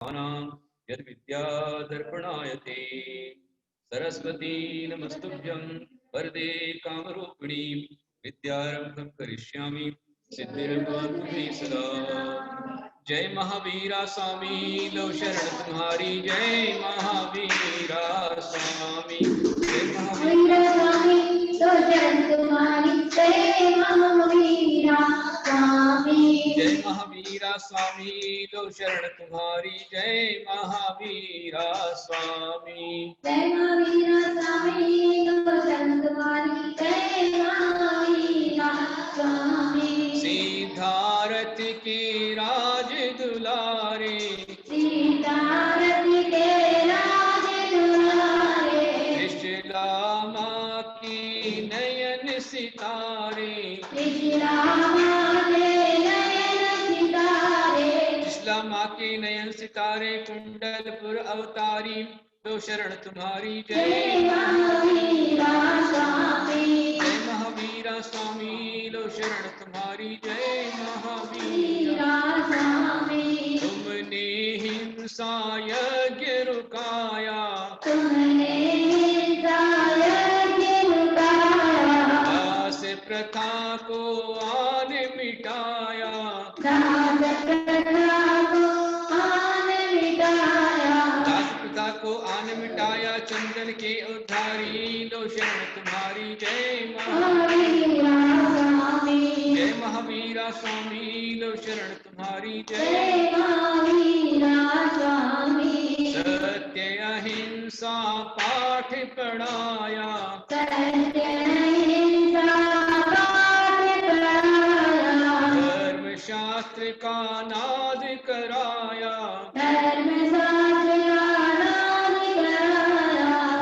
यद् विद्यादर्पणायते सरस्वती नमस्तुभ्यं वरदे कामरूपिणी विद्यारंभं करिष्यामि सिद्धिर्भवतु मे सदा। जय महावीरा स्वामी लो शरण तुम्हारी, जय महावीरा स्वामी, जय महावीरा स्वामी लो शरण तुम्हारी, जय महावीरा स्वामी, जय महावीरा स्वामी लो शरण तुम्हारी, जय महावीरा स्वामी, जय महावीरा स्वामी लो शरण तुम्हारी, जय महावीरा स्वामी। सिद्धारथ के राज दुलारे, सिद्धारथ के राज दुलारे, कृष्णलामा की नयन सितारे, कृष्णलामा के नयन सितारे, कृष्णलामा के नयन सितारे, कुंडलपुर अवतारी लो शरण तुम्हारी, जय महावीरा स्वामी, जय महावीरा स्वामी लो शरण तुम्हारी, जय महावीरा स्वामी। तुमने हिंसा यज्ञ रुकाया, तुमने हिंसा यज्ञ रुकाया, दास प्रथा को आन मिटाया, दास प्रथा को आन मिटाया, दास प्रथा को आन मिटाया, चंदन के उद्धारी लो शरण तुम्हारी, जय महावीरा स्वामी, जय महावीरा स्वामी लो शरण तुम्हारी, जय महावीरा स्वामी। सत्य अहिंसा पाठ पढ़ाया, सत्य अहिंसा पाठ पढ़ाया, धर्म शास्त्र का नाद कराया,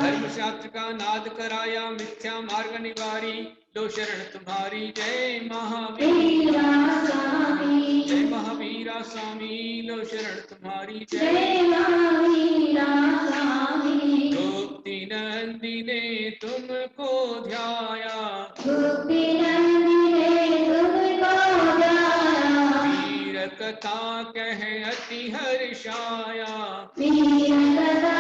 धर्म शास्त्र का नाद कराया, मिथ्या मार्ग निवारी लो शरण तुम्हारी, जय महावीरा स्वामी, जय महावीरा स्वामी लो शरण तुम्हारी, जय महावीरा स्वामी। गोपी नंदिने तुमको ध्याया, गोपी नंदिने तुमको ध्याया, वीर कथा कह अति हर्षाया, वीर कथा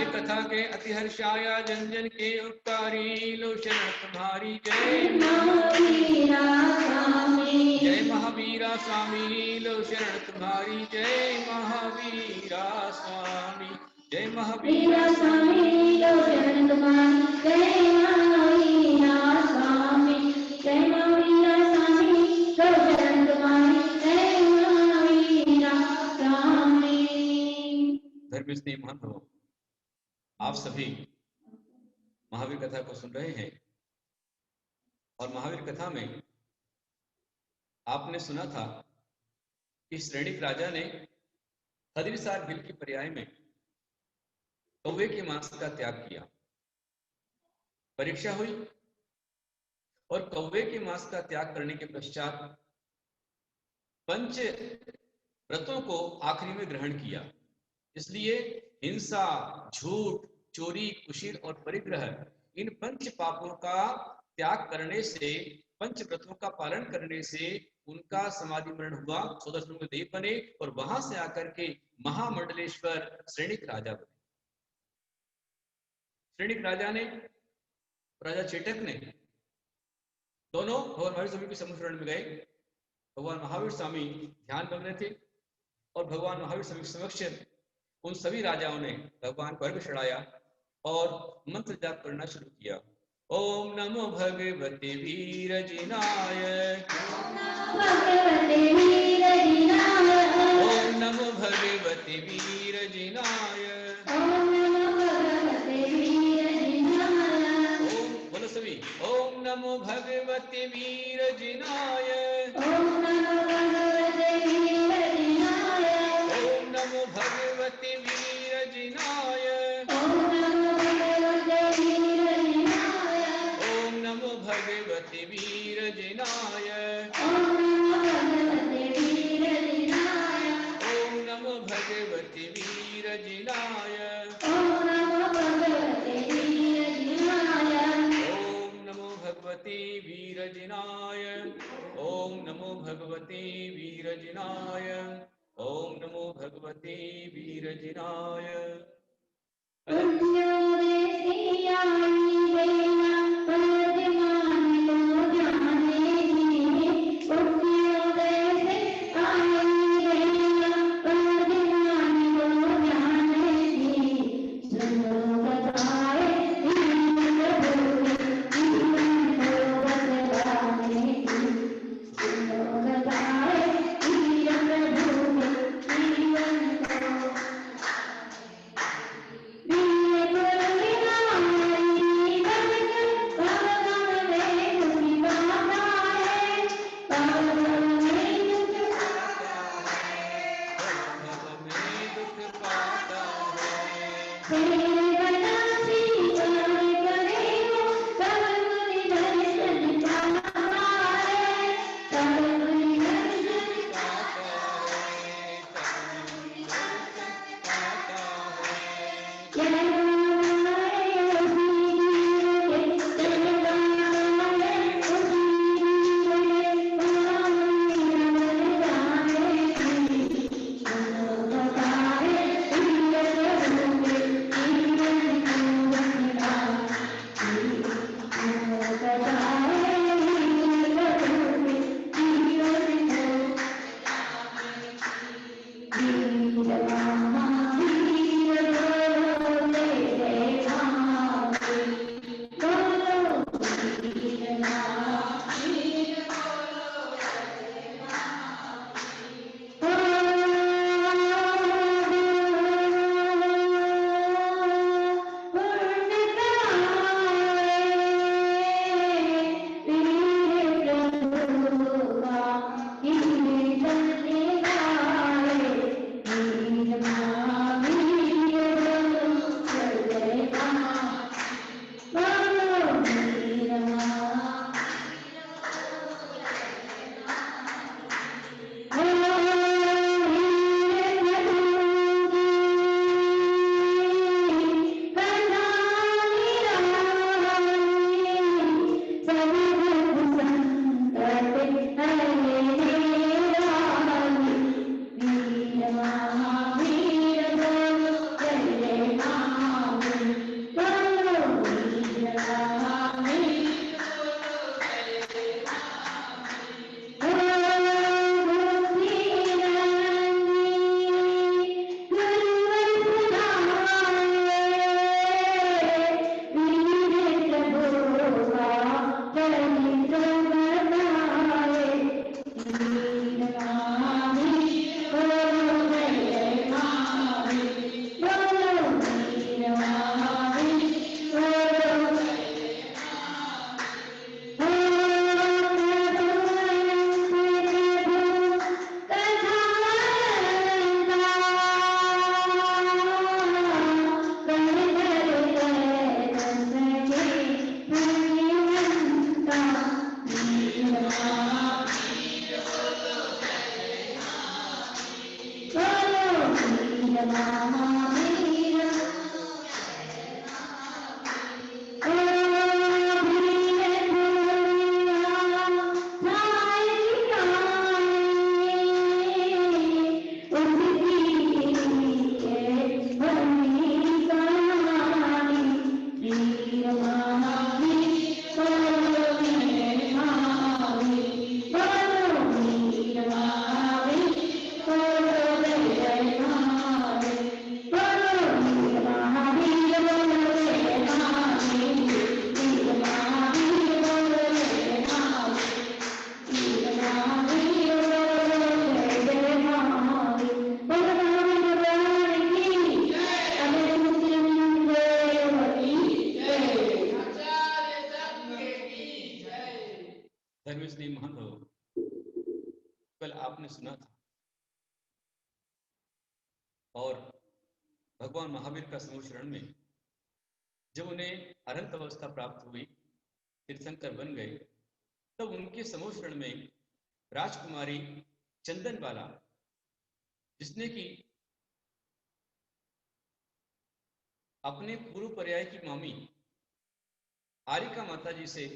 कथा के अति हर्षाया, जन जन के उपकारी लो शरण तुम्हारी, जय महावीरा स्वामी, जय महावीरा स्वामी लो शरण तुम्हारी, जय महावीरा स्वामी, जय महावीरा स्वामी लो शरण तुम्हारी, जय महावीरा स्वामी, जय महावीरा स्वामी लो शरण तुम्हारी, जय महावीरा स्वामी। धर्म स्नेह महंत, आप सभी महावीर कथा को सुन रहे हैं और महावीर कथा में आपने सुना था कि श्रेणिक राजा ने हरिसार बिल की पर्याय में कौवे के मांस का त्याग किया। परीक्षा हुई और कौवे के मांस का त्याग करने के पश्चात पंच व्रतों को आखिरी में ग्रहण किया। इसलिए हिंसा, झूठ, चोरी, कुशील और परिग्रह, इन पंच पापों का त्याग करने से, पंच व्रतों का पालन करने से उनका समाधि मरण हुआ, 14 देव बने और वहां से आकर के महामंडलेश्वर श्रेणिक राजा बने। श्रेणिक राजा ने, राजा चेटक ने, दोनों भगवान महावीर स्वामी के सम्मुख में गए। भगवान महावीर स्वामी ध्यान मग्न थे और भगवान महावीर स्वामी के समक्ष उन सभी राजाओं ने भगवान को अर्घ्य चढ़ाया और मंत्र जाप करना शुरू किया। ओम नमो भगवते वीर जिनाय, ओम नमो भगवते वीर जिनाय, ओम नमो भगवते वीर जिनाय, ओम नमो भगवते वीर जिनाय। ओम बोलो सभी, ओम नमो भगवते वीर जिनाय, ओम नमो भगवते वीर जिनाय, ओम नमो भगवते वीर जिनाय, ओम नमो भगवते वीर जिनाय, ओम नमो भगवते वीर जिनाय, ओम नमो भगवते वीर ओम नमो भगवते वीरजिनाय। धर्मस्नेही महान हो, कल आपने सुना था और भगवान महावीर का समूह में जब उन्हें अनंत अवस्था प्राप्त हुई, तीर्थंकर बन गए, तब उनके समूह में राजकुमारी चंदनबाला, जिसने कि अपने पूर्व पर्याय की मामी आरिका माता जी से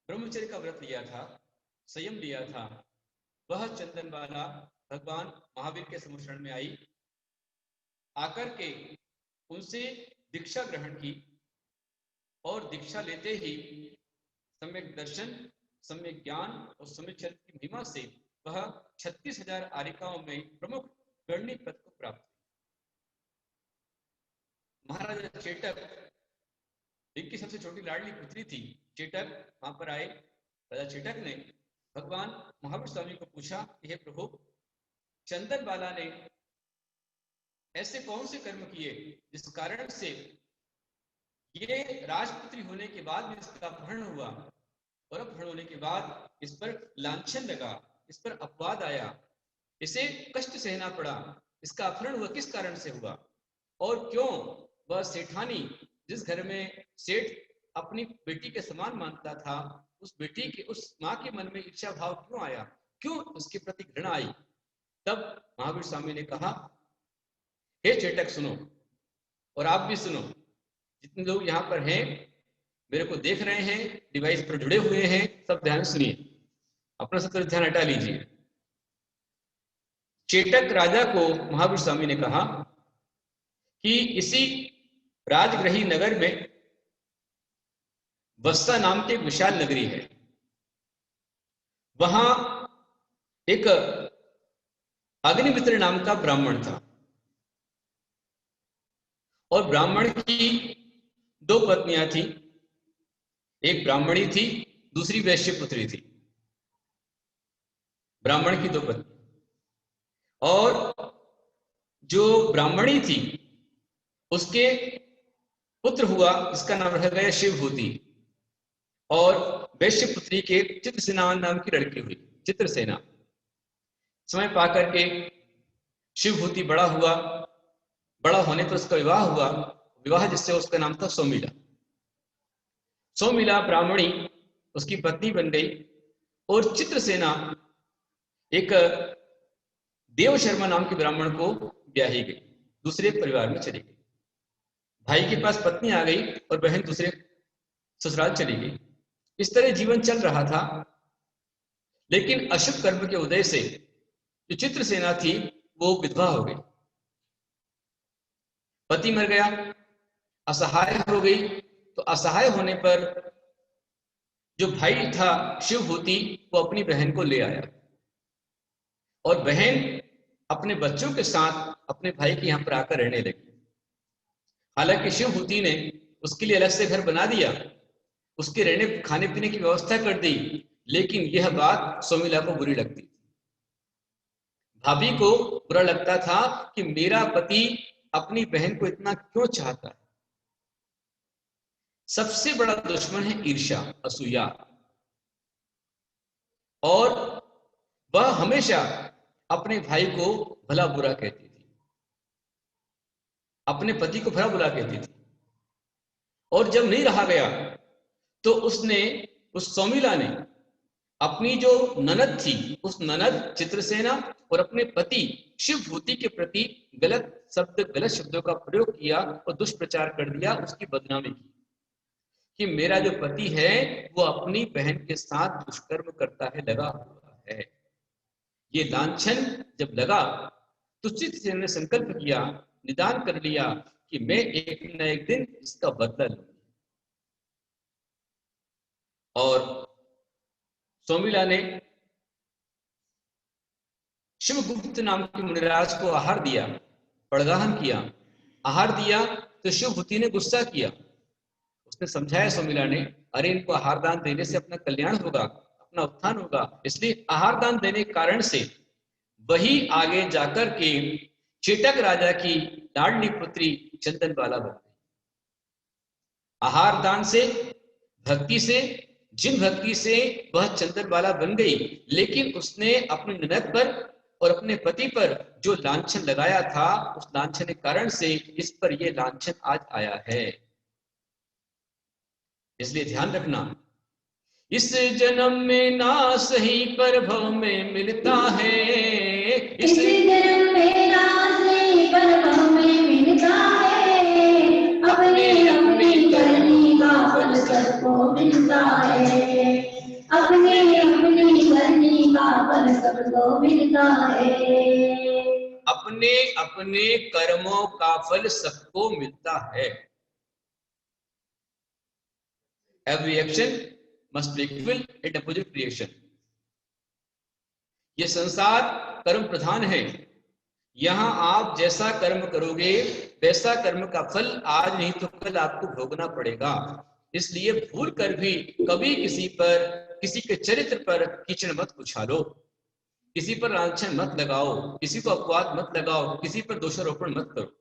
ब्रह्मचर्य का व्रत लिया था, संयम लिया था, वह चंदन बाला भगवान महावीर के सम्मुख में आई, आकर के उनसे दीक्षा ग्रहण की और दीक्षा लेते ही सम्यक दर्शन, सम्यक ज्ञान और सम्यक चरित्र की महिमा से वह 36,000 आरिकाओं में प्रमुख गणनी पद को प्राप्त हुई। महाराजा चेटक, इनकी सबसे छोटी लाडली पुत्री थी चेटक, वहां पर आए। राजा चेटक ने भगवान महावीर स्वामी को पूछा कि हे प्रभु, चंदन बाला ने ऐसे कौन से कर्म किए जिस कारण से ये राजपुत्री होने के बाद भी इसका अपहरण हुआ, और अपहरण होने के बाद इस पर लांछन लगा, इस पर अपवाद आया, इसे कष्ट सहना पड़ा, इसका अपहरण हुआ किस कारण से हुआ, और क्यों वह सेठानी जिस घर में सेठ अपनी बेटी के समान मानता था, उस बेटी के, उस माँ के मन में ईर्ष्या भाव क्यों आया, क्यों उसके प्रति घृणा आई। तब महावीर स्वामी ने कहा, हे चेटक सुनो, और आप भी सुनो, जितने लोग यहाँ पर हैं, मेरे को देख रहे हैं, डिवाइस पर जुड़े हुए हैं, सब ध्यान सुनिए, अपना सब ध्यान हटा लीजिए। चेटक राजा को महावीर स्वामी ने कहा कि इसी राजग्रही नगर में बस्ता नाम की एक विशाल नगरी है, वहां एक अग्निमित्र नाम का ब्राह्मण था, और ब्राह्मण की 2 पत्नियां थी, एक ब्राह्मणी थी, दूसरी वैश्य पुत्री थी। ब्राह्मण की 2 पत्नी, और जो ब्राह्मणी थी उसके पुत्र हुआ, इसका नाम रह गया शिवभूति, और वैश्य पुत्री के चित्रसेना नाम की लड़की हुई, चित्रसेना। समय पाकर के शिवभूति बड़ा हुआ, बड़ा होने पर उसका विवाह हुआ, विवाह जिससे उसका नाम था सौमिला। सौमिला ब्राह्मणी उसकी पत्नी बन गई, और चित्रसेना एक देव शर्मा नाम के ब्राह्मण को ब्याही गई, दूसरे परिवार में चली गई। भाई के पास पत्नी आ गई और बहन दूसरे ससुराल चली गई। इस तरह जीवन चल रहा था, लेकिन अशुभ कर्म के उदय से जो चित्रसेना थी वो विधवा हो गई, पति मर गया, असहाय हो गई। तो असहाय होने पर जो भाई था शिवभूति, वो अपनी बहन को ले आया, और बहन अपने बच्चों के साथ अपने भाई के यहां पर आकर रहने लगी। हालांकि शिवभूति ने उसके लिए अलग से घर बना दिया, उसके रहने खाने पीने की व्यवस्था कर दी, लेकिन यह बात सौमिला को बुरी लगती थी। भाभी को बुरा लगता था कि मेरा पति अपनी बहन को इतना क्यों चाहता है। सबसे बड़ा दुश्मन है ईर्ष्या, असूया, और वह हमेशा अपने भाई को भला बुरा कहती थी, अपने पति को भला बुरा कहती थी। और जब नहीं रहा गया तो उसने, उस सौमिला ने अपनी जो ननद थी, उस ननद चित्रसेना और अपने पति शिवभूति के प्रति गलत शब्दों का प्रयोग किया और दुष्प्रचार कर दिया, उसकी बदनामी की कि मेरा जो पति है वो अपनी बहन के साथ दुष्कर्म करता है, लगा हुआ है। ये लांछन जब लगा तो चित्रसेना ने संकल्प किया, निदान कर लिया कि मैं एक न एक दिन इसका बदला लूंगी। और सौमिला ने शिवगुप्त नाम के मुनिराज को आहार दिया, पड़गाहन किया। आहार दिया तो शिवभूति ने गुस्सा किया, उसने समझाया सौमिला ने, अरे इनको आहार दान देने से अपना कल्याण होगा, अपना उत्थान होगा, इसलिए आहार दान देने के कारण से वही आगे जाकर के चेटक राजा की लाडली पुत्री चंदन बाला बन गई। आहार दान से, भक्ति से, जिन भक्ति से वह चंदन बाला बन गई, लेकिन उसने अपनी ननद पर और अपने पति पर जो लांछन लगाया था, उस लांछन के कारण से इस पर यह लांछन आज आया है। इसलिए ध्यान रखना, इस जन्म में ना सही पर भव में मिलता है, इस जन्म में ना सही पर भव में मिलता है, अपने अपने करनी का फल सबको मिलता है, अपने अपने करनी का फल सबको अपने अपने कर्मों का फल सबको मिलता है। Every action must be equal at opposite creation. ये संसार कर्म प्रधान है। यहाँ आप जैसा कर्म करोगे वैसा कर्म का फल आज नहीं तो कल आपको भोगना पड़ेगा। इसलिए भूल कर भी कभी किसी पर, किसी के चरित्र पर कीचड़ मत उछालो, किसी पर लांछन मत लगाओ, किसी को अपवाद मत लगाओ, किसी पर दोषारोपण मत करो।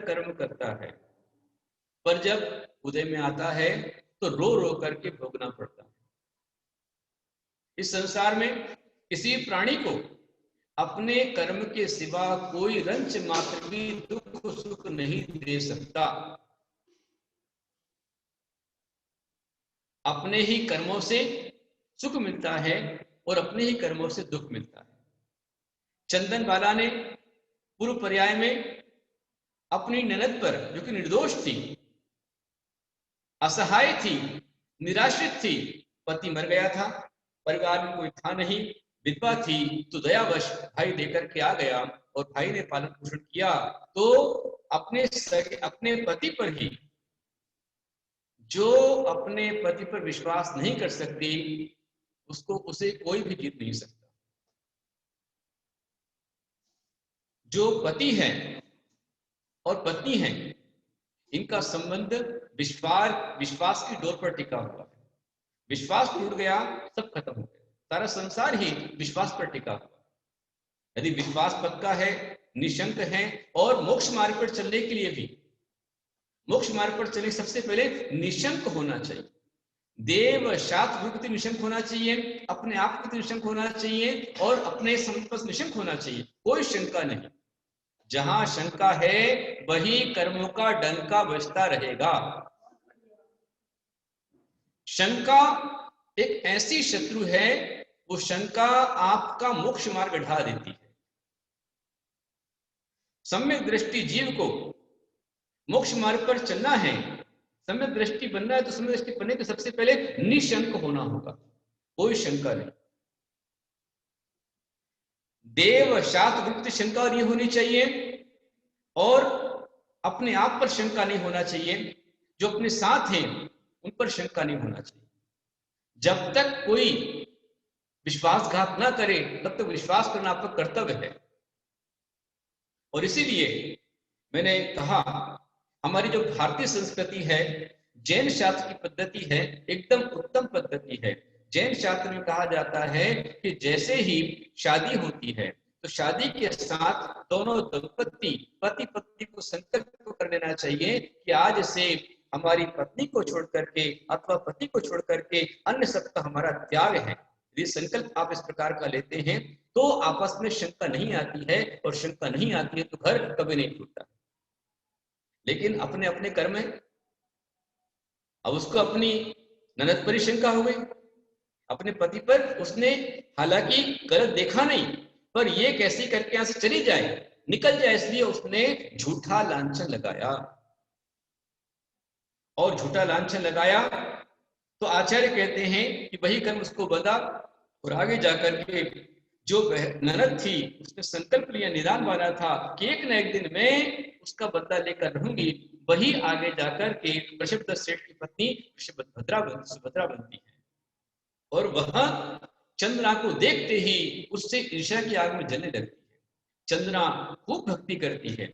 कर्म करता है, पर जब उदय में आता है तो रो रो करके भोगना पड़ता है। इस संसार में किसी प्राणी को अपने कर्म के सिवा कोई रंच मात्र भी दुख सुख नहीं दे सकता। अपने ही कर्मों से सुख मिलता है और अपने ही कर्मों से दुख मिलता है। चंदन बाला ने पूर्व पर्याय में अपनी ननद पर, जो कि निर्दोष थी, असहाय थी, निराश्रित थी, पति मर गया था, परिवार में कोई था नहीं, विधवा थी, तो दयावश भाई लेकर के आ गया और भाई ने पालन पोषण किया। तो अपने पति पर ही, जो अपने पति पर विश्वास नहीं कर सकती, उसे कोई भी जीत नहीं सकता। जो पति है और पत्नी है, इनका संबंध विश्वास की डोर पर टिका हुआ है। विश्वास टूट गया, सब खत्म हो गया। सारा संसार ही विश्वास पर टिका हुआ है। यदि विश्वास पक्का है, निशंक है, और मोक्ष मार्ग पर चलने के लिए भी, मोक्ष मार्ग पर चलने सबसे पहले निशंक होना चाहिए। देव शास्त्र प्रति निशंक होना चाहिए, अपने आप प्रति निशंक होना चाहिए और अपने संपत्ति निशंक होना चाहिए। कोई शंका नहीं। जहां शंका है वही कर्मों का डंका बजता रहेगा। शंका एक ऐसी शत्रु है, वो शंका आपका मोक्ष मार्ग ढा देती है। सम्यक दृष्टि जीव को मोक्ष मार्ग पर चलना है, सम्यक दृष्टि बनना है, तो सम्यक दृष्टि बनने के सबसे पहले निशंक होना होगा, कोई शंका नहीं। देव शास्त्र गुप्त शंका नहीं होनी चाहिए और अपने आप पर शंका नहीं होना चाहिए। जो अपने साथ हैं उन पर शंका नहीं होना चाहिए। जब तक कोई विश्वासघात ना करे तब तक विश्वास करना आपका कर्तव्य है। और इसीलिए मैंने कहा, हमारी जो भारतीय संस्कृति है, जैन शास्त्र की पद्धति है, एकदम उत्तम पद्धति है। जैन शास्त्र में कहा जाता है कि जैसे ही शादी होती है तो शादी के साथ दोनों दंपत्ति, पति पत्नी को संकल्प कर लेना चाहिए कि आज से हमारी पत्नी को छोड़ करके अथवा पति को छोड़ करके अन्य सबका हमारा त्याग है। यदि संकल्प आप इस प्रकार का लेते हैं तो आपस में शंका नहीं आती है, और शंका नहीं आती है तो घर कभी नहीं टूटता। लेकिन अपने अपने कर्म है, अब उसको अपनी ननद पर शंका हो गई अपने पति पर। उसने हालांकि गलत देखा नहीं, पर ये कैसी करके यहां से चली जाए, निकल जाए, इसलिए उसने झूठा लांछन लगाया। और झूठा लांछन लगाया तो आचार्य कहते हैं कि वही कर्म उसको बंधा। और आगे जाकर के जो ननद थी उसने संकल्प लिया, निदान वाला था कि एक न एक दिन मैं उसका बदला लेकर रहूंगी। वही आगे जाकर के वृषभदत्त सेठ की पत्नी सुभद्रा बनती है। और वह चंद्रा को देखते ही उससे ईर्ष्या की आग में जलने लगती है। चंद्रा खूब भक्ति करती है,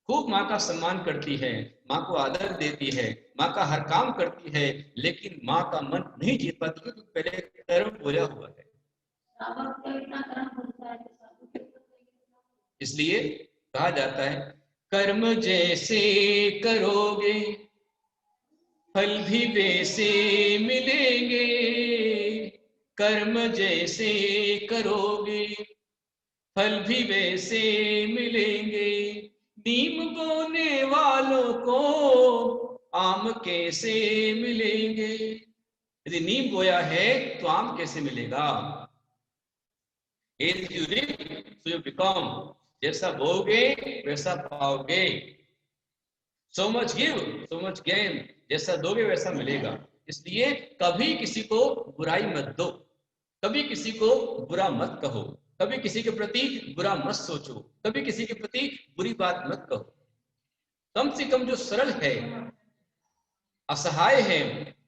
खूब माँ का सम्मान करती है, माँ को आदर देती है, माँ का हर काम करती है, लेकिन माँ का मन नहीं जीत पाती क्योंकि पहले कर्म बोया हुआ है। इसलिए कहा जाता है कर्म जैसे करोगे फल भी वैसे मिलेंगे। कर्म जैसे करोगे फल भी वैसे मिलेंगे। नीम बोने वालों को आम कैसे मिलेंगे। यदि नीम बोया है तो आम कैसे मिलेगा। As you reap, so you become. जैसा बोगे वैसा पाओगे। So much give, so much gain. जैसा दोगे वैसा मिलेगा। इसलिए कभी किसी को बुराई मत दो, कभी किसी को बुरा मत कहो, कभी किसी के प्रति बुरा मत सोचो, कभी किसी के प्रति बुरी बात मत कहो। कम से कम जो सरल है, असहाय है,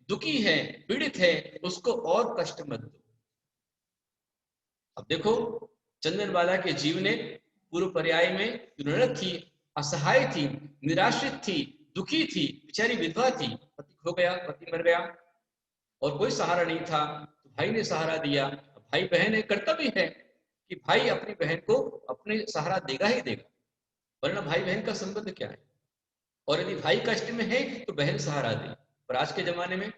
दुखी है, पीड़ित है, उसको और कष्ट मत दो। अब देखो चंदनबाला के जीव ने पूर्व पर्याय में ननद थी, असहाय थी, निराश्रित थी, दुखी थी, बेचारी विधवा थी, पति खो गया, पति मर गया और कोई सहारा नहीं था, तो भाई ने सहारा दिया। भाई बहन है, कर्तव्य है कि भाई अपनी बहन को अपने सहारा देगा ही देगा, वरना भाई बहन का संबंध क्या है। और यदि भाई कष्ट में है तो बहन सहारा दे। पर आज के जमाने में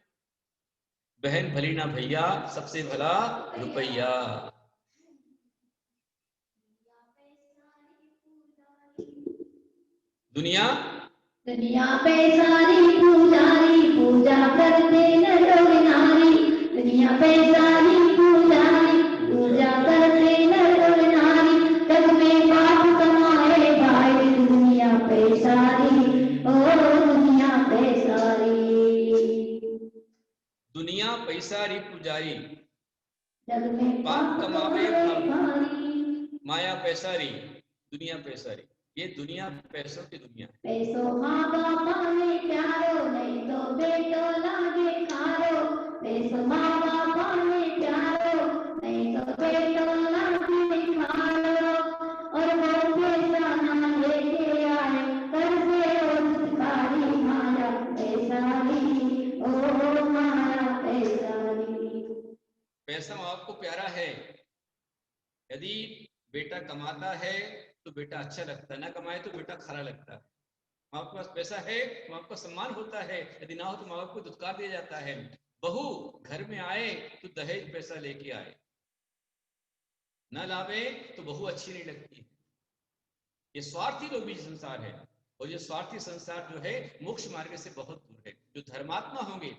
बहन भली ना भैया, सबसे भला रुपैया। दुनिया पे सारी पुजारी पूजा करते नर नारी। दुनिया पे सारी पुजारी पूजा करते नर नारी। तब में पाप कमाए भाई दुनिया पे सारी, ओ दुनिया पे सारी। दुनिया पैसारी पुजारी जग में पाप कमावे भारी, माया पैसारी, दुनिया पैसारी। ये दुनिया पैसों की दुनिया है। पैसों माँ बाप ने प्यारो नहीं तो बेटो लागे खारो। पैसों माँ बाप ने प्यारो नहीं तो बेटो लागे खारो। और वो पैसा ना लेके आए कर से उसकारी माया पैसारी, ओ माया पैसारी। पैसा माँ बाप को प्यारा है। यदि बेटा कमाता है तो बेटा अच्छा लगता है, ना कमाए तो बेटा खरा लगता है। माँ बाप के पास पैसा है तो माँ बाप का सम्मान होता है, यदि ना हो तो माँ बाप को दुत्कार दिया जाता है। बहू घर में आए तो दहेज पैसा लेके आए, न लावे तो बहू अच्छी नहीं लगती। ये स्वार्थी लोभी संसार है, और ये स्वार्थी संसार जो है मोक्ष मार्ग से बहुत दूर है। जो धर्मात्मा होंगे,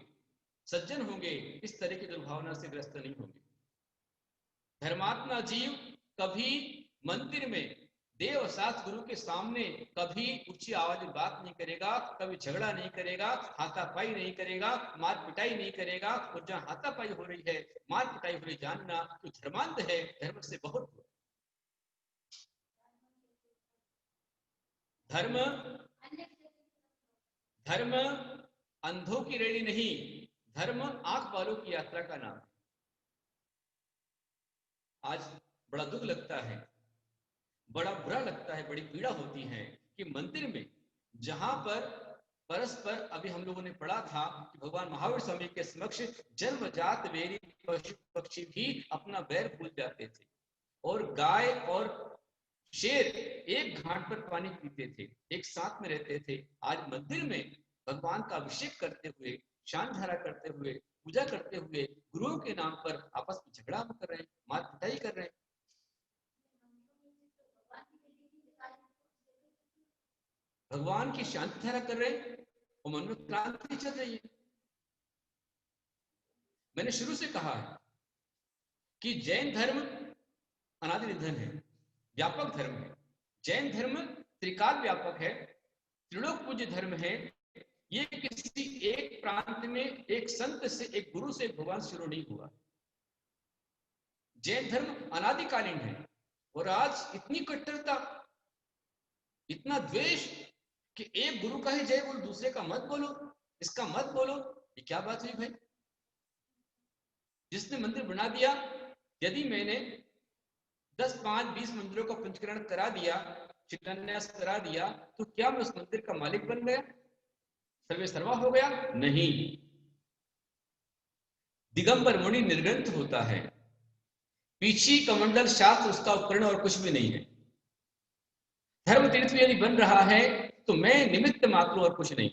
सज्जन होंगे, इस तरह की दुर्भावना से ग्रस्त नहीं होंगे। धर्मात्मा जीव कभी मंदिर में देव साथ गुरु के सामने कभी ऊंची आवाज में बात नहीं करेगा, कभी झगड़ा नहीं करेगा, हाथापाई नहीं करेगा, मार पिटाई नहीं करेगा। और जहां हाथापाई हो रही है, मार पिटाई हो रही, जानना तो धर्मांध है, धर्म से बहुत दूर। धर्म धर्म अंधों की रेड़ी नहीं, धर्म आंख वालों की यात्रा का नाम है। आज बड़ा दुख लगता है, बड़ा बुरा लगता है, बड़ी पीड़ा होती है कि मंदिर में जहां पर परस्पर, अभी हम लोगों ने पढ़ा था कि भगवान महावीर स्वामी के समक्ष जन्मजात वेरी पशु पक्षी भी अपना बैर भूल जाते थे, और गाय और शेर एक घाट पर पानी पीते थे, एक साथ में रहते थे। आज मंदिर में भगवान का अभिषेक करते हुए, शान धारा करते हुए, पूजा करते हुए, गुरुओं के नाम पर आपस में झगड़ा कर रहे हैं, मार पिटाई कर रहे हैं। भगवान की शांति धारा कर रहे हैं और मन में क्रांति चल रही है। मैंने शुरू से कहा है कि जैन धर्म अनादि निधन है, व्यापक धर्म है। जैन धर्म त्रिकाल व्यापक है, त्रिलोक पूज्य धर्म है। ये किसी एक प्रांत में एक संत से, एक गुरु से भगवान शुरू नहीं हुआ। जैन धर्म अनादिकालीन है। और आज इतनी कट्टरता, इतना द्वेष कि एक गुरु का ही जय बोलो, दूसरे का मत बोलो, इसका मत बोलो। ये क्या बात हुई भाई? जिसने मंदिर बना दिया, यदि मैंने 10, 5, 20 मंदिरों का पंचीकरण करा दिया, शिलान्यास करा दिया, तो क्या मैं उस मंदिर का मालिक बन गया, सर्वे सर्वा हो गया? नहीं। दिगंबर मुनि निर्ग्रंथ होता है, पीछी कमंडल शास्त्र उसका उपकरण और कुछ भी नहीं है। धर्म तीर्थ यदि बन रहा है तो मैं निमित्त मात्र और कुछ नहीं।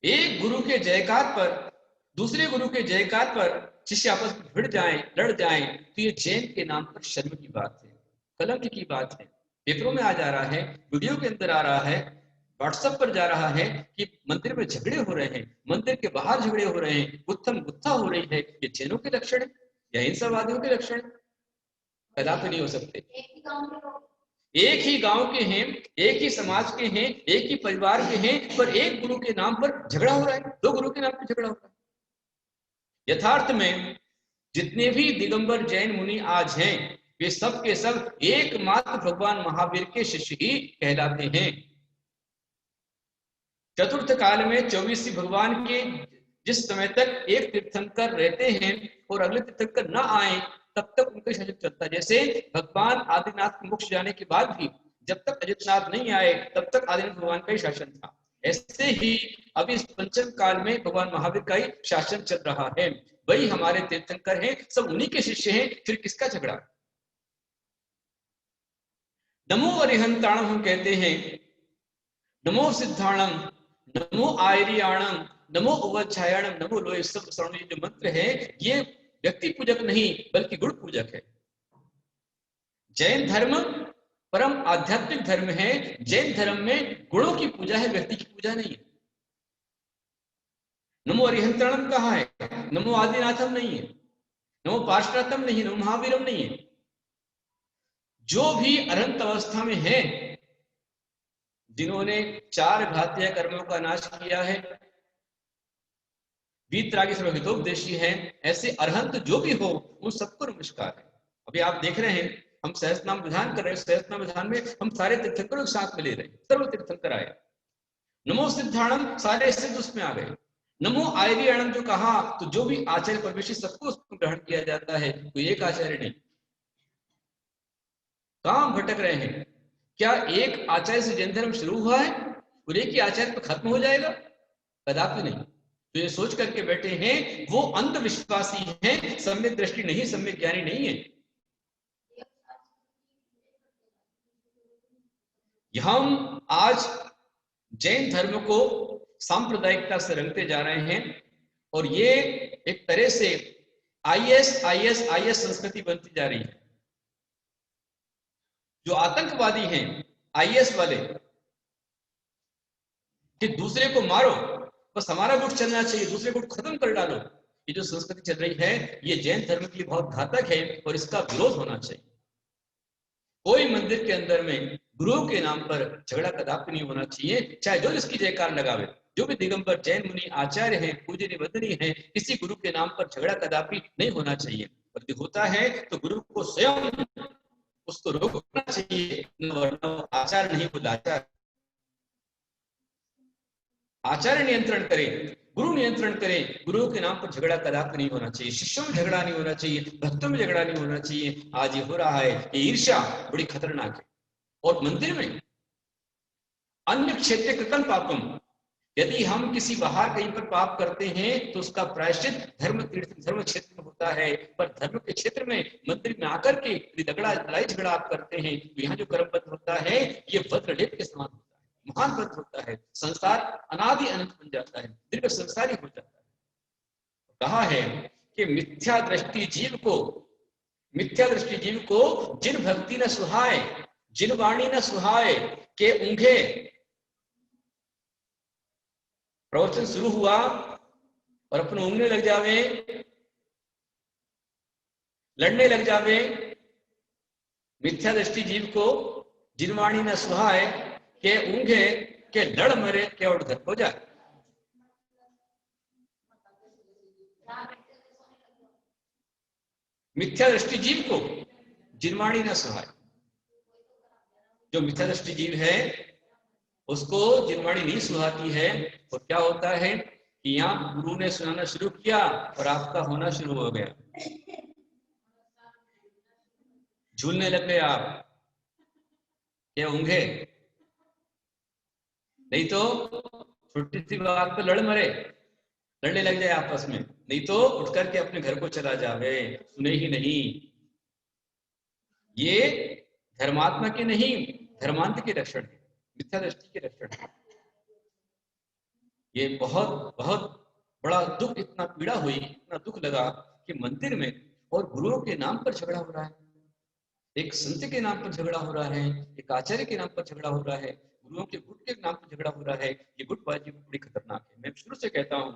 एक गुरु के जयकार पर, दूसरे गुरु के जयकार पर शिष्य आपस में भिड़ जाएं, लड़ जाएं, तो ये जैन के नाम पर शर्म की बात है, कलंक की बात है। पेपरों में आ जा रहा है, वीडियो के अंदर आ रहा है, व्हाट्सएप पर जा रहा है कि मंदिर में झगड़े हो रहे हैं, मंदिर के बाहर झगड़े हो रहे हैं, गुत्थम गुत्था हो रही है। ये जैनों के लक्षण है या हिंसावादियों के लक्षण? कदापि नहीं हो सकते। एक ही गांव के हैं, एक ही समाज के हैं, एक ही परिवार के हैं, पर एक गुरु के नाम पर झगड़ा हो रहा है, दो गुरु के नाम पर झगड़ा हो रहा है। यथार्थ में जितने भी दिगंबर जैन मुनि आज हैं, वे सब के सब एकमात्र भगवान महावीर के शिष्य ही कहलाते हैं। चतुर्थ काल में 24 भगवान के जिस समय तक एक तीर्थंकर रहते हैं और अगले तीर्थंकर न आए, तब तक उनका शासन चलता। जैसे भगवान आदिनाथ के मोक्ष जाने के बाद भी जब तक अजितनाथ नहीं आए, तब तक आदिनाथ भगवान का ही शासन था। ऐसे ही अभी इस पंचम काल में भगवान महावीर का ही शासन चल रहा है। वही हमारे तीर्थंकर हैं, सब उन्हीं के शिष्य हैं, फिर किसका झगड़ा? नमो अरिहंताणम हम कहते हैं, नमो सिद्धाणम, नमो आयरियाणम, नमो उवच्छायणम, नमो लोय सब शरण। जो मंत्र है ये व्यक्ति पूजक नहीं बल्कि गुण पूजक है। जैन धर्म परम आध्यात्मिक धर्म है। जैन धर्म में गुणों की पूजा है, व्यक्ति की पूजा नहीं है। नमो अरिहंताणम कहा है, नमो आदिनाथम नहीं है, नमो पार्श्वनाथम नहीं है, नमो महावीरम नहीं है। जो भी अनंत अवस्था में है, जिन्होंने 4 घातीय कर्मों का नाश किया है, वीतरागी सर्वहितोपदेशी हैं, ऐसे अरहंत जो भी हो उन सबको नमस्कार है। अभी आप देख रहे हैं हम सहस्त्रनाम विधान कर रहे हैं, सहस्त्रनाम विधान में हम सारे तीर्थंकरों के साथ में ले रहे हैं, सर्व तीर्थंकर आए। नमो सिद्धाणम, सारे सिद्ध उसमें आ गए। नमो आयरियाणम जो कहा, तो जो भी आचार्य परमेश्वर सबको उसको ग्रहण किया जाता है, कोई एक आचार्य नहीं। कहां भटक रहे हैं? क्या एक आचार्य से जैन धर्म शुरू हुआ है और एक ही आचार्य पर खत्म हो जाएगा? कदापि नहीं। तो ये सोच करके बैठे हैं वो अंधविश्वासी हैं, सम्यक दृष्टि नहीं, सम्यक ज्ञानी नहीं है। हम आज जैन धर्म को सांप्रदायिकता से रंगते जा रहे हैं और ये एक तरह से आईएस संस्कृति बनती जा रही है। जो आतंकवादी हैं, आईएस वाले, कि दूसरे को मारो, बस हमारा गुट चलना चाहिए, दूसरे गुट खत्म कर डालो, ये जो संस्कृति चल रही है ये जैन धर्म के लिए बहुत घातक है और इसका विरोध होना चाहिए। कोई मंदिर के अंदर में गुरु के नाम पर झगड़ा कदापि नहीं होना चाहिए, चाहे जो जिसकी जयकार लगावे। जो भी दिगंबर जैन मुनि आचार्य हैं, पूजनीय वंदनीय हैं, किसी गुरु के नाम पर झगड़ा कदापि नहीं होना चाहिए। बल्कि होता है तो गुरु को स्वयं उसको रोकना चाहिए, आचार्य नहीं बुलाचार। आचार्य नियंत्रण करे, गुरु नियंत्रण करे, गुरु के नाम पर झगड़ा कदापि नहीं होना चाहिए। शिष्यों में झगड़ा नहीं होना चाहिए, भक्तों में झगड़ा नहीं होना चाहिए। आज ये हो रहा है, ये ईर्ष्या बड़ी खतरनाक है। और मंदिर में अन्य क्षेत्र कृतं पापम, यदि हम किसी बाहर कहीं पर पाप करते हैं तो उसका प्रायश्चित धर्म तीर्थ धर्म क्षेत्र में होता है। पर धर्म के क्षेत्र में मंदिर में आकर के लड़ाई झगड़ा आप करते हैं तो यहाँ जो कर्म पत्र होता है ये वज्रलेप के समान होता है, महान पत्र होता है। संसार अनादि अनंत बन जाता है, दीर्घ संसारी हो जाता है। कहा है कि मिथ्या दृष्टि जीव को जिन भक्ति न सुहाए, जिन वाणी न सुहाए के ऊंघे। प्रवचन शुरू हुआ और अपन ऊँघने लग जावे, लड़ने लग जावे, मिथ्या दृष्टि जीव को जिनवाणी न सुहाए, के ऊँघे के लड़ मरे के और धर हो जाए। मिथ्या दृष्टि जीव को जिनवाणी न सुहाए, जो मिथ्या दृष्टि जीव है उसको जिनवाणी नहीं सुहाती है। और क्या होता है कि यहाँ गुरु ने सुनाना शुरू किया और आपका होना शुरू हो गया, झूलने लग गए आप, क्या ऊँघे? नहीं तो छोटी सी बात पर लड़ मरे, लड़ने लग जाए आपस में, नहीं तो उठ करके अपने घर को चला जावे, सुने ही नहीं। ये धर्मात्मा के नहीं, धर्मांत के लक्षण है, मिथ्या दृष्टि के लक्षण है। ये बहुत बहुत बड़ा दुख, इतना पीड़ा हुई, इतना दुख लगा कि मंदिर में और गुरुओं के नाम पर झगड़ा हो रहा है, एक संत के नाम पर झगड़ा हो रहा है, एक आचार्य के नाम पर झगड़ा हो रहा है, गुरुओं के गुट के नाम पर झगड़ा हो रहा है। ये गुटबाजी बड़ी खतरनाक है। मैं शुरू से कहता हूं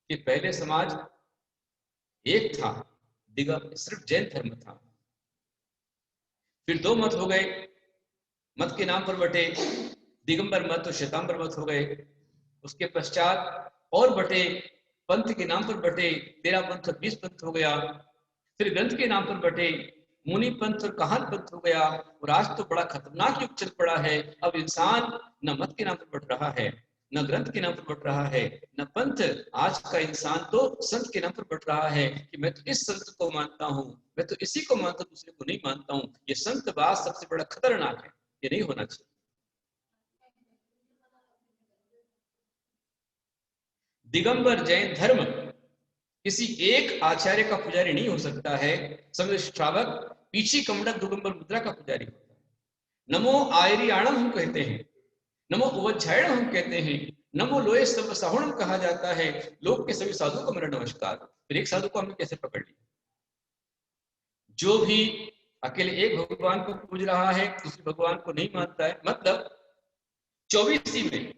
कि पहले समाज एक था, सिर्फ जैन धर्म था, फिर दो मत हो गए, मत के नाम पर बटे, दिगंबर मत और श्वेतांबर मत हो गए। उसके पश्चात और बटे, पंथ के नाम पर बटे, 13 पंथ और 20 पंथ हो गया। फिर ग्रंथ के नाम पर बटे, मुनि पंथ और कहान पंथ हो गया। और आज तो बड़ा खतरनाक युग चल पड़ा है। अब इंसान न मत के नाम पर बढ़ रहा है, न ग्रंथ के नाम पर बढ़ रहा है, न पंथ। आज का इंसान तो संत के नाम पर बढ़ रहा है कि मैं तो इस संत को मानता हूं, मैं तो इसी को मानता हूं, दूसरे को नहीं मानता हूं। ये संतवाद सबसे बड़ा खतरनाक है, ये नहीं होना चाहिए। दिगंबर जैन धर्म किसी एक आचार्य का पुजारी नहीं हो सकता है। समझ श्रावक पीछी कमंडक दिगंबर मुद्रा का पुजारी होता है। नमो आयरियाणम हम कहते हैं, नमो उवज्जायण हम कहते हैं, नमो लोये सब साहुणम कहा जाता है। लोक के सभी साधुओं को मेरा नमस्कार। फिर एक साधु को हमने कैसे पकड़ लिया? जो भी अकेले एक भगवान को पूज रहा है, दूसरे भगवान को नहीं मानता है, मतलब 24 में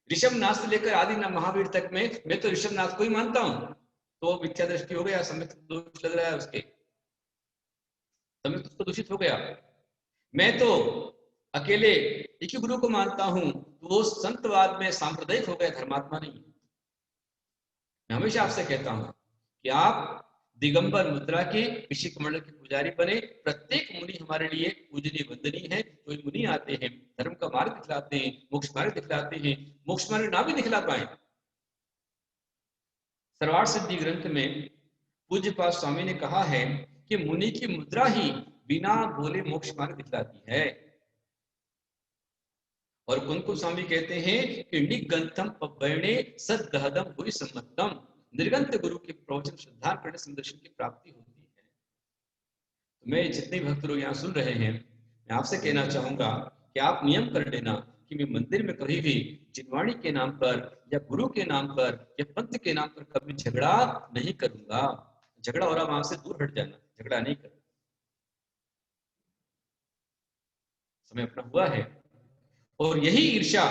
ऋषभनाथ से लेकर आदिनाथ महावीर तक में मैं तो ऋषभनाथ को ही मानता हूं, तो मिथ्या दृष्टि हो गया, समय दोष लग रहा है उसके, समय उसको दूषित हो गया। मैं तो अकेले एक ही गुरु को मानता हूं, तो वो संतवाद में सांप्रदायिक हो गया, धर्मात्मा नहीं। मैं हमेशा आपसे कहता हूं कि आप दिगंबर मुद्रा के ऋषि कमंडल के पुजारी बने। प्रत्येक मुनि हमारे लिए पूजनीय वंदनीय है। कोई मुनि आते हैं, धर्म का मार्ग दिखलाते हैं, मोक्ष मार्ग दिखलाते हैं, मोक्ष मार्ग ना भी दिखला पाए। सरवार सिद्धि ग्रंथ में पूज्यपाद स्वामी ने कहा है कि मुनि की मुद्रा ही बिना बोले मोक्ष मार्ग दिखलाती है। और कुंकुम स्वामी कहते हैं कि निगंतम पब्बैणे सद्गहदम हुई सम्मतम, निर्गंत गुरु के प्रवचन श्रद्धा करने से दर्शन की प्राप्ति होती है। तो मैं जितने भक्त लोग यहाँ सुन रहे हैं, मैं आपसे कहना चाहूंगा कि आप नियम कर लेना कि मैं मंदिर में कभी भी जिनवाणी के नाम पर या गुरु के नाम पर या पंथ के नाम पर कभी झगड़ा नहीं करूंगा। झगड़ा हो रहा, वहां से दूर हट जाना, झगड़ा नहीं करना। समय अपना हुआ है। और यही ईर्ष्या,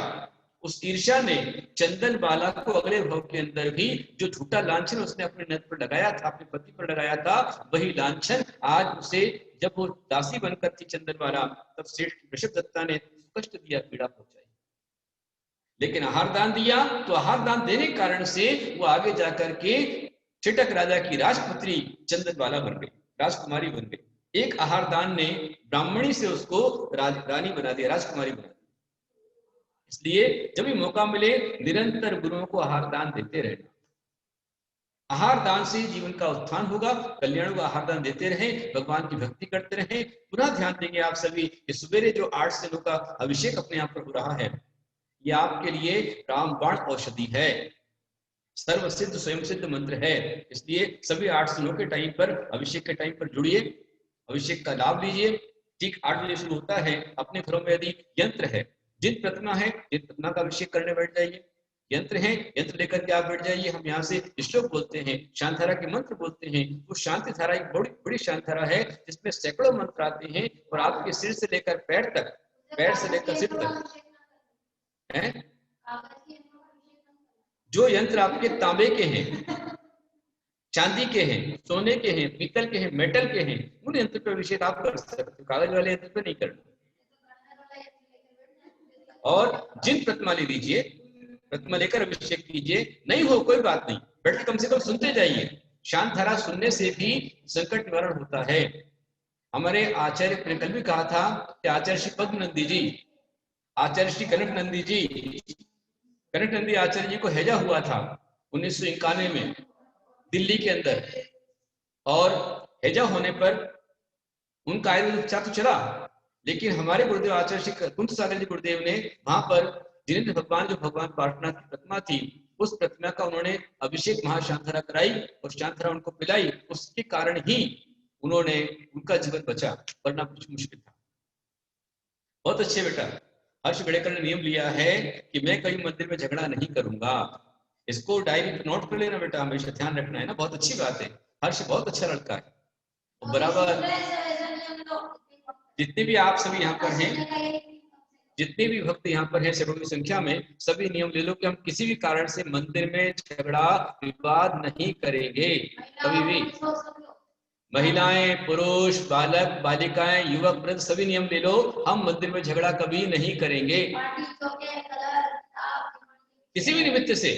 उस ईर्ष्या ने चंदन बाला को अगले भाव के अंदर भी जो झूठा लांछन उसने अपने नथ पर लगाया था, अपने पति पर लगाया था, वही लांछन आज उसे, जब वो दासी बनकर थी चंदन बाला, तब सेठ ऋषभदत्ता ने कष्ट दिया, पीड़ा पहुंचाई। लेकिन आहार दान दिया, तो आहार दान देने के कारण से वो आगे जाकर के चटक राजा की राजपुत्री चंदन बाला बन गई, राजकुमारी बन गई। एक आहार दान ने ब्राह्मणी से उसको रानी बना दिया, राजकुमारी बना दिया। इसलिए जब भी मौका मिले निरंतर गुरुओं को आहार दान देते रहना। आहार दान से जीवन का उत्थान होगा, कल्याण होगा। आहार दान देते रहें, भगवान की भक्ति करते रहें। पुनः ध्यान देंगे आप सभी कि सवेरे जो 8 दिनों का अभिषेक अपने आप पर हो रहा है, ये आपके लिए रामबाण औषधि है, सर्व सिद्ध स्वयं सिद्ध मंत्र है। इसलिए सभी 8 दिनों के टाइम पर, अभिषेक के टाइम पर जुड़िए, अभिषेक का लाभ लीजिए। ठीक 8 बजे शुरू होता है। अपने घरों में यदि यंत्र है, जिन प्रतिमा है, जिन प्रतिमा का अभिषेक करने बैठ जाइए। यंत्र है, यंत्र लेकर के आप बैठ जाइए। हम यहाँ से श्लोक बोलते हैं, शांतिधारा के मंत्र बोलते हैं। वो शांतिधारा एक बड़ी बड़ी शांतिधारा है जिसमें सैकड़ों मंत्र आते हैं और आपके सिर से लेकर पैर तक, पैर से लेकर सिर तक है। जो यंत्र आपके तांबे के हैं, चांदी के हैं, सोने के हैं, पीतल के हैं, मेटल के हैं, उन यंत्र पर अभिषेक आप कर सकते हो, कागज वाले यंत्र पर नहीं करना। और जिन प्रतिमा ले लीजिए, प्रतिमा लेकर अभिषेक कीजिए, नहीं हो कोई बात नहीं, बैठ के कम से कम सुनते जाइए। शांत धारा सुनने से भी संकट निवारण होता है। हमारे आचार्य ने कल भी कहा था कि आचार्य श्री पद्म नंदी जी, आचार्य श्री कनक नंदी जी, कनक नंदी आचार्य जी को हैजा हुआ था 1991 में दिल्ली के अंदर, और हैजा होने पर उनका आयुर्वेद उपचार तो चला, लेकिन हमारे गुरुदेव आचार्य श्री कुंत सागर जी गुरुदेव ने वहां पर जिनेंद्र भगवान, जो भगवान पार्श्वनाथ की प्रतिमा थी, उस प्रतिमा का उन्होंने अभिषेक महाशांतरा कराई और शांतरा उनको पिलाई। उसके कारण ही उन्होंने, उनका जीवन बचा, वरना कुछ मुश्किल था। बहुत अच्छे बेटा, हर्ष बेड़ेकर ने नियम लिया है कि मैं कभी मंदिर में झगड़ा नहीं करूंगा। इसको डायरी पे नोट कर लेना बेटा, हमेशा ध्यान रखना है ना, बहुत अच्छी बात है। हर्ष बहुत अच्छा लड़का है, बराबर। जितने भी आप सभी यहाँ पर हैं, जितने भी भक्त यहाँ पर हैं सैकड़ों की संख्या में, सभी नियम ले लो कि हम किसी भी कारण से मंदिर में झगड़ा विवाद नहीं करेंगे कभी भी। महिलाएं, पुरुष, बालक, बालिकाएं, युवक, वृद्ध, सभी नियम ले लो, हम मंदिर में झगड़ा कभी नहीं करेंगे किसी भी निमित्त से।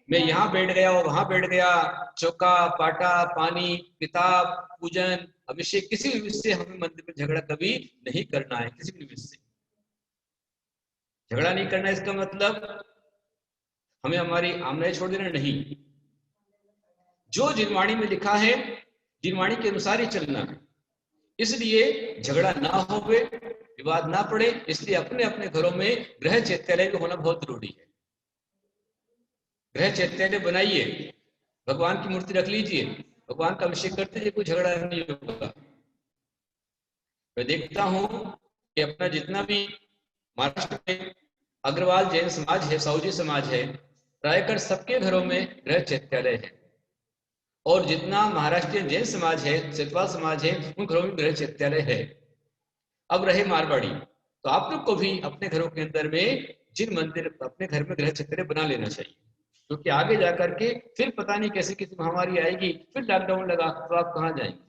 मैं यहाँ बैठ गया और वहां बैठ गया, चौका, पाटा, पानी, किताब, पूजन, अभिषेक, किसी भी निमित्त से हमें मंदिर में झगड़ा कभी नहीं करना है। किसी भी निमित्त से झगड़ा नहीं करना, इसका मतलब हमें हमारी आमनाई छोड़ देना नहीं। जो जिनवाणी में लिखा है, जिनवाणी के अनुसार ही चलना है। इसलिए झगड़ा ना होवे, विवाद ना पड़े, इसलिए अपने अपने घरों में गृह चैत्यालय भी होना बहुत जरूरी है। गृह चैत्यालय बनाइए, भगवान की मूर्ति रख लीजिए, भगवान का अभिषेक करते हुए कोई झगड़ा नहीं होगा। मैं देखता हूं कि अपना जितना भी महाराष्ट्र में अग्रवाल जैन समाज है, साहूजी समाज है, प्रायकर सबके घरों में गृह चैत्यालय है। और जितना महाराष्ट्रीय जैन समाज है, सेतवाल समाज है, उन घरों में गृह चैत्यालय है। अब रहे मारवाड़ी, तो आप लोग को भी अपने घरों के अंदर में जिन मंदिर, अपने घर में गृह चैत्यालय बना लेना चाहिए, क्योंकि आगे जाकर के फिर पता नहीं कैसे किसी महामारी आएगी, फिर लॉकडाउन लगा तो आप कहाँ जाएंगे।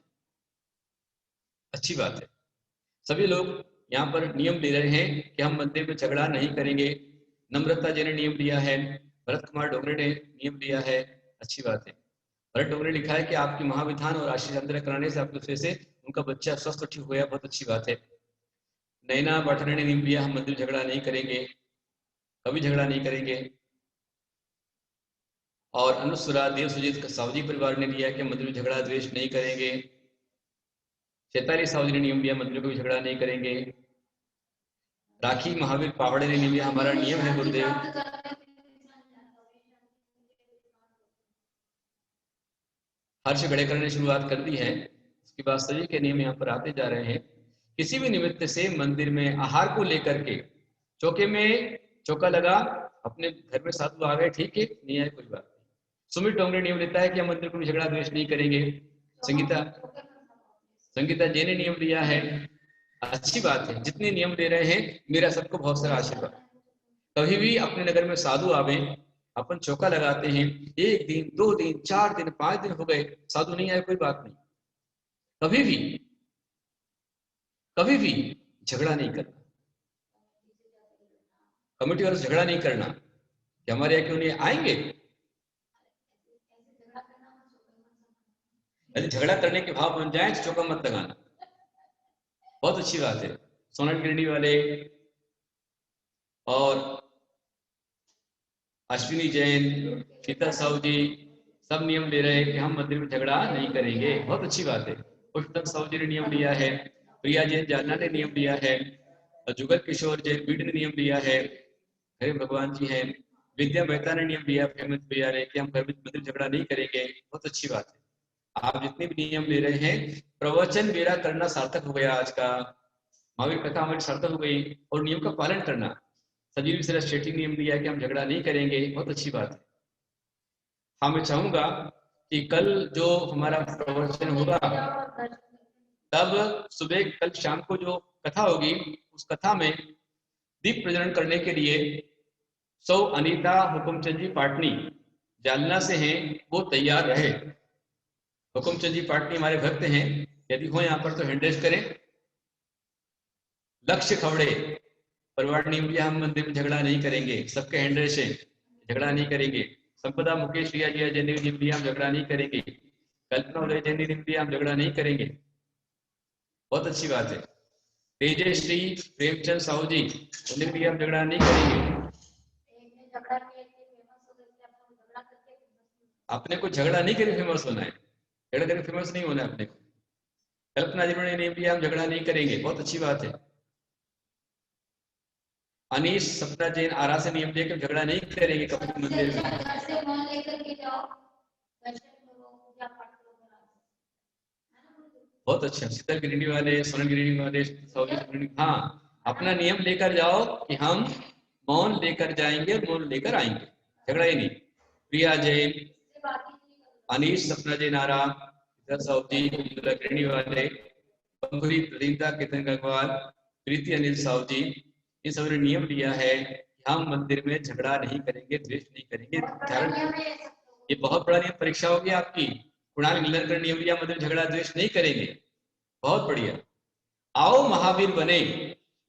अच्छी बात है, सभी लोग यहाँ पर नियम ले रहे हैं कि हम मंदिर में झगड़ा नहीं करेंगे। नम्रता जी ने नियम लिया है, भरत कुमार डोगरे ने नियम लिया है, अच्छी बात है। भरत डोगरे ने लिखा है कि आपकी महाविधान और आशीष अंतर कराने से आपकी वजह से उनका बच्चा स्वस्थ और ठीक हो गया, बहुत अच्छी बात है। नैना बाठने ने नियम लिया, हम मंदिर झगड़ा नहीं करेंगे, कभी झगड़ा नहीं करेंगे। और अनुसुरा देव सुजीत सावजी परिवार ने लिया कि मंदिर में झगड़ा द्वेष नहीं करेंगे। चैताली सावजी ने नियम लिया, मंदिर को भी झगड़ा नहीं करेंगे। राखी महावीर पावड़े ने नियम लिया, हमारा नियम है गुरुदेव। हर्ष बेड़ेकर ने शुरुआत कर दी है, उसके बाद सभी के नियम यहाँ पर आते जा रहे हैं। किसी भी निमित्त से मंदिर में आहार को लेकर के, चौके में चौका लगा, अपने घर में साधु आ गए, ठीक है, नहीं आए कोई बात नहीं। सुमित डोंगरे नियम लेता है कि हम मंदिर को भी झगड़ा द्वेष नहीं करेंगे। संगीता जी ने नियम लिया है, अच्छी बात है। जितने नियम ले रहे हैं, मेरा सबको बहुत सारा आशीर्वाद। कभी भी अपने नगर में साधु आवे, अपन चौका लगाते हैं, 1 दिन 2 दिन 4 दिन 5 दिन हो गए, साधु नहीं आए, कोई बात नहीं। कभी भी झगड़ा नहीं करना, कमेटी वालों से झगड़ा नहीं करना कि हमारे यहाँ क्यों नहीं आएंगे। यदि झगड़ा करने के भाव बन जाए तो चौका मत लगाना, बहुत अच्छी बात है। सोनल गिरडी वाले और अश्विनी जैन, शीतल साहू जी सब नियम ले रहे हैं कि हम मंदिर में झगड़ा नहीं करेंगे, बहुत अच्छी बात है। पुष्पम साहू जी ने नियम लिया है, प्रिया जैन जालना ने नियम लिया है, जुगल किशोर जैन बीड ने नियम लिया है, हरे भगवान जी हैं, विद्या मेहता ने नियम लिया, हेमंत भैया ने, कि हम घर में मंदिर झगड़ा नहीं करेंगे, बहुत अच्छी बात है। आप जितने भी नियम ले रहे हैं, प्रवचन मेरा करना सार्थक हो गया आज का, महावीर कथा हमारी सार्थक हो गई, और नियम का पालन करना। संजीव मिश्रा शेट्टी नियम लिया कि हम झगड़ा नहीं करेंगे, बहुत अच्छी बात है। हाँ, मैं चाहूंगा कि कल जो हमारा प्रवचन होगा, तब सुबह कल शाम को जो कथा होगी, उस कथा में दीप प्रज्वलन करने के लिए सो अनीता हुकुमचंद जी पाटनी जालना से हैं, वो तैयार रहे। हुकुमचंद जी पाटनी हमारे भक्त हैं, यदि हो यहाँ पर तो हैंड रेज करें। लक्ष्य खवड़े परिवार नियम हम मंदिर में झगड़ा नहीं करेंगे, सबके हैंड रेज है, झगड़ा नहीं करेंगे। संपदा मुकेश रिया जी जैन नियम हम झगड़ा नहीं करेंगे। कल्पना उदय जैन नियम हम झगड़ा नहीं करेंगे। बहुत अच्छी बात है। तेजश्री प्रेमचंद साहू जी उन्हें हम झगड़ा नहीं करेंगे। अपने को झगड़ा नहीं करके फेमस होना है, झगड़ा करके फेमस नहीं होना है अपने को। कल्पना जी ने नियम लिया हम झगड़ा नहीं करेंगे, बहुत अच्छी बात है। अनीश सपना जैन आरा से नियम लिया कि झगड़ा नहीं करेंगे कपूर मंदिर में। बहुत अच्छा। शीतल गिरिडी वाले, सोनल गिरिडी वाले, हाँ, अपना नियम लेकर जाओ कि हम मौन लेकर जाएंगे, मौन लेकर आएंगे, झगड़ा ही नहीं। प्रिया जैन, अनीश सपना जैन आरा, साहू गिरिडी वाले, पंखुरी प्रदीपता कीर्तन गंगवाल, प्रीति अनिल साहू जी, इन सब ने नियम लिया है कि हम मंदिर में झगड़ा नहीं करेंगे, द्वेष नहीं करेंगे। ये बहुत बड़ा नियम परीक्षा होगी आपकी। कुणाल नीलकर नियम लिया मंदिर में झगड़ा द्वेष नहीं करेंगे, बहुत बढ़िया। आओ महावीर बने,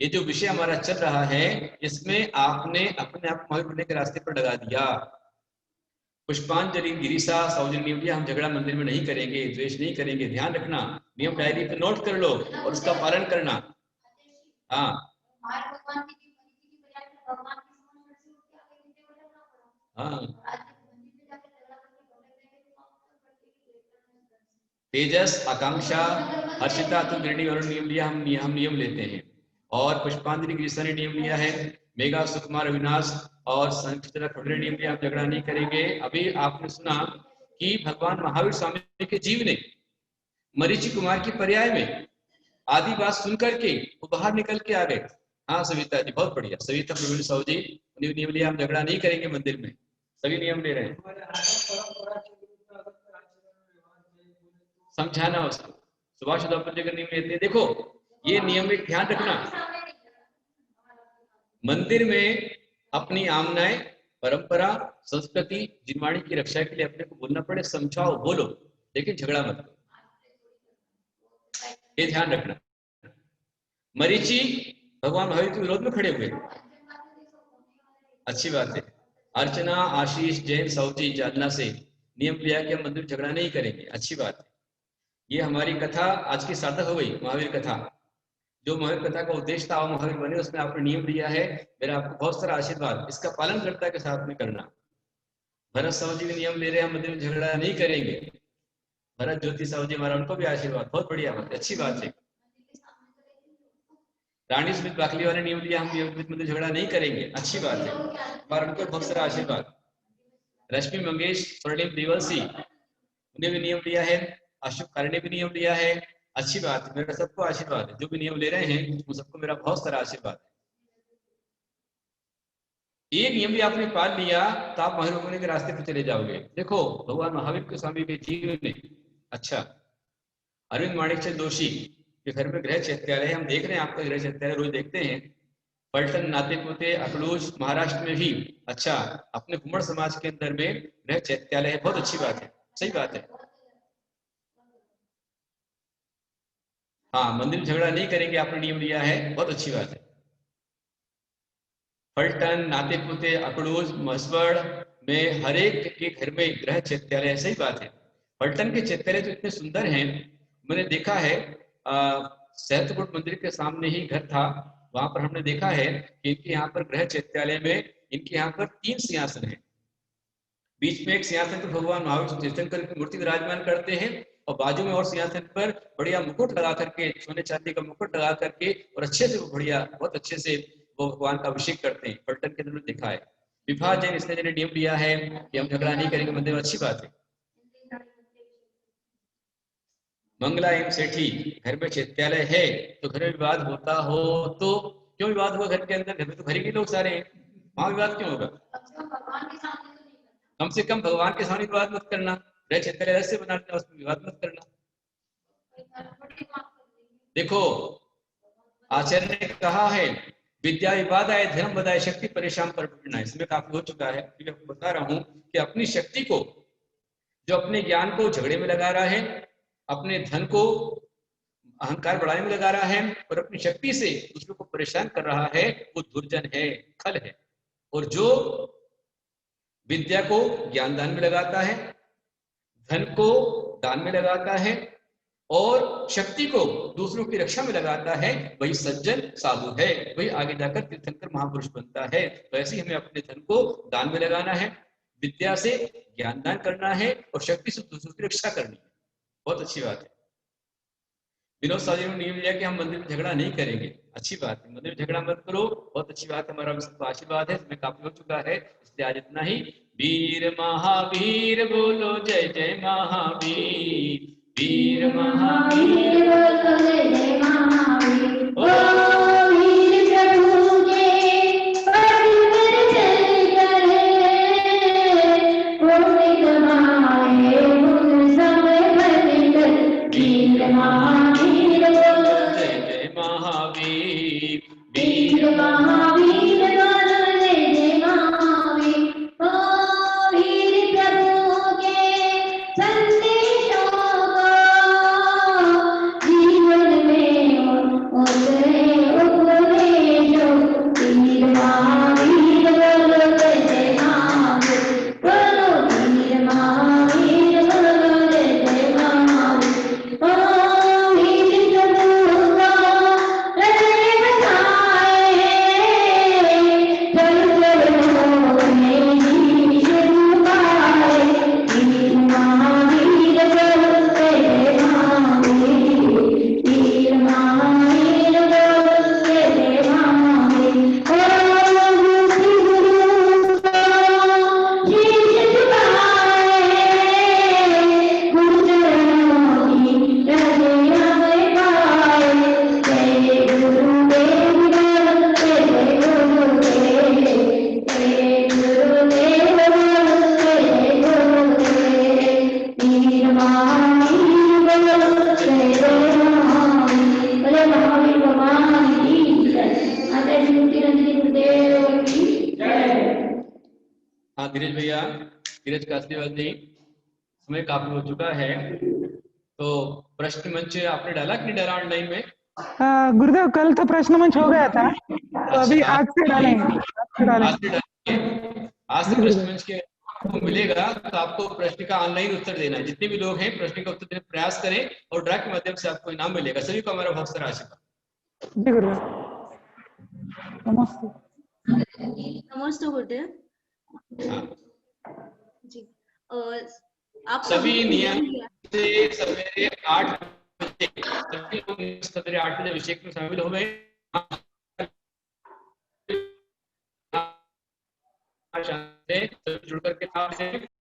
ये जो विषय हमारा चल रहा है इसमें आपने अपने आप महावीर बनने के रास्ते पर लगा दिया। पुष्पांजलि गिरीशा साउजन नियम लिया हम झगड़ा मंदिर में नहीं करेंगे, द्वेष नहीं करेंगे, ध्यान रखना। नियम डायरी पे नोट कर लो और उसका पालन करना। हाँ, हाँ। तेजस, आकांक्षा, हर्षिता तुम निर्णय और नियम लिया, हम नियम लेते हैं। और पुष्पांजलि गिरीशा ने नियम लिया है, मेघा सुकुमार अविनाश और संचित्रा खड़े नियम लिया हम झगड़ा नहीं करेंगे। अभी आपने सुना कि भगवान महावीर स्वामी के जीव ने मरीचि कुमार की पर्याय में आदि बात सुनकर के वो बाहर निकल के आ गए। हाँ सविता जी, बहुत बढ़िया। सविता प्रवीण साहू जी, नियम लिया हम झगड़ा नहीं करेंगे मंदिर में, सभी नियम ले रहे हैं। समझाना उसको, सुभाष नियम लेते हैं। देखो ये नियम में ध्यान रखना, मंदिर में अपनी आमनाएं, परंपरा, संस्कृति, जिनवाणी की रक्षा के लिए अपने को बोलना पड़े, समझाओ, बोलो, लेकिन झगड़ा मत करो, ये ध्यान रखना। मरीचि भगवान महावीर के विरोध में खड़े हुए, अच्छी बात है। अर्चना आशीष जैन साउथी जालना से नियम लिया कि हम मंदिर झगड़ा नहीं करेंगे, अच्छी बात है। ये हमारी कथा आज की सार्थक हो गई, महावीर कथा। जो महावीर कथा का उद्देश्य था महावीर बने, उसमें आपने नियम लिया है। मेरा आपको बहुत सारा आशीर्वाद, इसका पालन करता के साथ में करना। भरत साहू जी भी नियम ले रहे हैं, मंदिर में झगड़ा नहीं करेंगे। भरत ज्योति साहू जी हमारा, उनको भी आशीर्वाद, बहुत बढ़िया बात, अच्छी बात है। रानी स्मित बाकली वाले नियम लिया, हम मंदिर झगड़ा नहीं करेंगे, अच्छी बात है, और उनको बहुत सारा आशीर्वाद। रश्मि मंगेश स्वर्णिम देवसी, उन्हें भी नियम लिया है। अशोक कार्य ने भी नियम लिया है, अच्छी बात है। मेरा सबको आशीर्वाद है, जो भी नियम ले रहे हैं उन सबको मेरा बहुत सारा आशीर्वाद है। एक नियम भी आपने पाल लिया तो आप महावीर होने के रास्ते पर चले जाओगे। देखो भगवान महावीर के स्वामी के जीवन में, अच्छा, अरविंद माणिकचंद जोशी के घर में गृह चैत्यालय, हम देख रहे हैं आपका गृह चैत्यालय, रोज देखते हैं। पलटन नाते पोते अकलूज महाराष्ट्र में भी, अच्छा, अपने कुमार समाज के अंदर में गृह चैत्यालय है, बहुत अच्छी बात है, सही बात है। हाँ, मंदिर में झगड़ा नहीं करेंगे आपने नियम लिया है, बहुत अच्छी बात है। पलटन नाते पोते अकड़ूज मसवड़ में हर एक के घर में गृह चैत्यालय है, सही बात है। पलटन के चैत्यालय तो इतने सुंदर हैं, मैंने देखा है। सहस्त्रकूट मंदिर के सामने ही घर था, वहां पर हमने देखा है कि इनके यहाँ पर गृह चैत्यालय में इनके यहाँ पर 3 सिंहासन है। बीच में एक सिंहासन पर भगवान महावीर तीर्थंकर की मूर्ति विराजमान करते हैं, और बाजू में और सिंहासन पर बढ़िया मुकुट लगा करके, सोने चांदी का मुकुट लगा करके, और अच्छे से वो बढ़िया, बहुत अच्छे से वो भगवान का अभिषेक करते हैं। पलटन के अंदर देखा है। विभा जैन इसने नियम लिया है कि हम झगड़ा नहीं करेंगे मंदिर में, अच्छी बात है। मंगला एम सेठी, घर में चैत्यालय है तो घर में विवाद होता हो तो क्यों विवाद हुआ घर के अंदर? घर में तो घर के लोग सारे हैं, वहां विवाद क्यों होगा? कम से कम भगवान के सामने विवाद मत करना, गृह चैत्यालय ऐसे बना देना, उसमें विवाद मत करना। देखो आचार्य ने कहा है विद्या विवादाय धर्म बदाय शक्ति परेशान पर पीड़ना, इसमें काफी हो चुका है। मैं आपको बता रहा हूं कि अपनी शक्ति को, जो अपने ज्ञान को झगड़े में लगा रहा है, अपने धन को अहंकार बढ़ाने में लगा रहा है और अपनी शक्ति से दूसरों को परेशान कर रहा है, वो दुर्जन है, खल है। और जो विद्या को ज्ञान दान में लगाता है, धन को दान में लगाता है और शक्ति को दूसरों की रक्षा में लगाता है, वही सज्जन साधु है, वही आगे जाकर तीर्थंकर महापुरुष बनता है। तो ऐसे ही हमें अपने धन को दान में लगाना है, विद्या से ज्ञान दान करना है और शक्ति से दूसरों की रक्षा करनी है। बहुत अच्छी बात है। विनोद साहब ने नियम लिया कि हम मंदिर में झगड़ा नहीं करेंगे, अच्छी बात है, मंदिर में झगड़ा मत करो, बहुत अच्छी बात है। हमारा सबका आशीर्वाद है, इसमें काफी हो चुका है, इसलिए आज इतना ही। वीर महावीर बोलो जय जय महावीर, वीर महावीर बोलो जय जय महावीर। ओ वीर प्रभु के पद पर चल कर पुण्य कमाए पुण्य सब भर कर। वीर महावीर बोलो जय जय महावीर, वीर महावीर बोलो जय जय महावीर। ओ वीर प्रभु के संदेशों को जीवन में उतरे उपदेशो। वीर महावीर बोलो जय जय महावीर। बोलो वीर महावीर बोलो जय जय महावीर। ओ वीर प्रभु का हृदय बसाए जल चरणों में शीश झुकाए। वीर महावीर बोलो जय जय महावीर। वीर महावीर बोलो जय जय महावीर। ओ गुरु का शीश झुकाए गुरु चरणों की रज़िया में पाए। जय गुरुदेव बोलो जय जय गुरुदेव। जय गुरुदेव बोलो जय जय गुरुदेव। वीर महावीर बोलो जय जय महावीर। बोले महावीर भगवान की जय। माता जी मूर्ति रंजनी गुरुदेव की जय। हाँ धीरज भैया, धीरज कासरीवाल जी, समय काफी हो चुका है, तो प्रश्न मंच आपने डाला कि नहीं डाला ऑनलाइन में? गुरुदेव कल तो प्रश्न मंच हो गया था, तो अभी आज से डालेंगे। आज से डालेंगे। आज से प्रश्न मंच के आपको मिलेगा, तो आपको प्रश्न का ऑनलाइन उत्तर देना है। जितने भी लोग हैं प्रश्न का उत्तर देने का प्रयास करें और ड्रा के माध्यम से आपको इनाम मिलेगा। सभी को हमारा बहुत सारा आशीर्वाद। जी गुरुदेव, नमस्ते। नमस्ते गुरुदेव हाँ। जी। आप सभी नियम से सवेरे 8 बजे सभी लोग सवेरे 8 बजे अभिषेक में शामिल हो गए। जुड़ करके